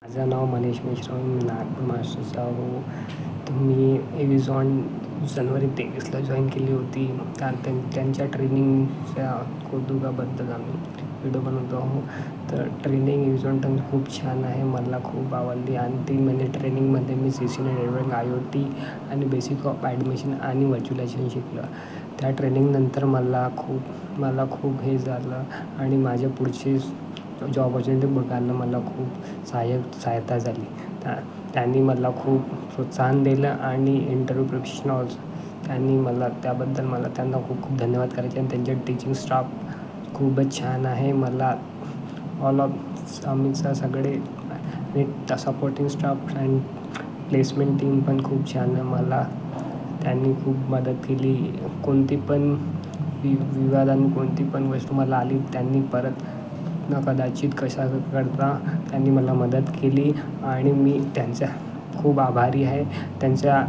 माझं नाव मनीष मिश्रा, मी नागपूर महाराष्ट्राचा आहो. तर मी ॲमेझॉन जानेवारी 23ला जॉईन केली होती. त्यांच्या ट्रेनिंगच्या कौतुकाबद्दल आम्ही व्हिडिओ बनवतो आहोत. तर ट्रेनिंग ॲमेझॉन खूप छान आहे, मला खूप आवडली. आणि 3 महिने ट्रेनिंगमध्ये मी CC नेटवर्क, IoT आणि बेसिक ऑफ ॲडमिशन आणि व्हर्च्युअलायझेशन शिकलं. त्या ट्रेनिंगनंतर मला खूप हे झालं आणि माझ्या पुढचे जॉब ऑपॉर्च्युनिटी बघायला मला खूप सहायता झाली. त्यांनी मला खूप प्रोत्साहन दिलं आणि इंटरव्ह्यू प्रिपरेशन त्यांनी मला त्याबद्दल त्यांना खूप धन्यवाद करायचे. आणि त्यांचे टीचिंग स्टाफ खूपच छान आहे. मला आम्हीचा सगळे supporting staff and placement team पण खूप छान आहे. त्यांनी खूप मदत केली. कोणती पण विवादाने कोणती पण वस्तू मला आली, त्यांनी परत कदाचित कशा करता त्यांनी मला मदत केली आणि मी त्यांचा खूप आभारी आहे. त्यांच्या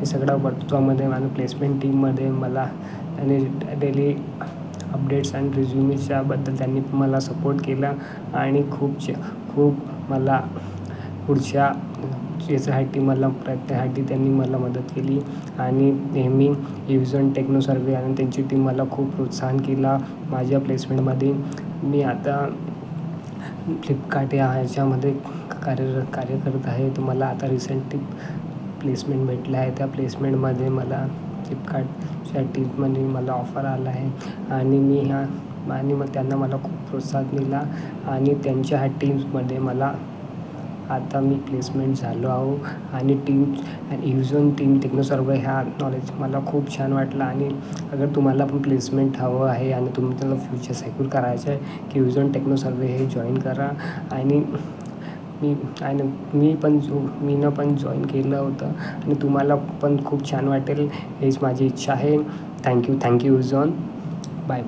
सगळ्या वर्तुळामध्ये आणि प्लेसमेंट टीममध्ये त्यांनी डेली अपडेट्स आणि रिझ्युमीच्याबद्दल त्यांनी मला सपोर्ट केला आणि खूप मला पुढच्या प्रयत्नासाठी त्यांनी मला मदत केली. आणि नेहमी ॲमेझॉन टेक्नो सर्वे आणि त्यांची टीम मला खूप प्रोत्साहन केला माझ्या प्लेसमेंटमध्ये. मी आता फ्लिपकार्ट ह्याच्यामध्ये कार्य करत आहे. तर मला आता रिसेंटली प्लेसमेंट भेटलं आहे. त्या प्लेसमेंटमध्ये मला फ्लिपकार्टच्या टीममध्ये मला ऑफर आला आहे आणि मग त्यांना मला खूप प्रोत्साहन दिला आणि त्यांच्या टीम्समध्ये आता मी प्लेसमेंट झालो आहो. आणि ॲमेझॉन टीम टेक्नो सर्वे ह्या नॉलेज मला खूप छान वाटलं. आणि अगर तुम्हाला पण प्लेसमेंट हवं आहे आणि तुम्हाला फ्युचर सिक्युअर करायचं आहे की ॲमेझॉन टेक्नो सर्वे हे जॉईन करा. आणि मीनं पण जॉईन केलं होतं आणि तुम्हाला पण खूप छान वाटेल हीच माझी इच्छा आहे. Thank you Amazon. बाय.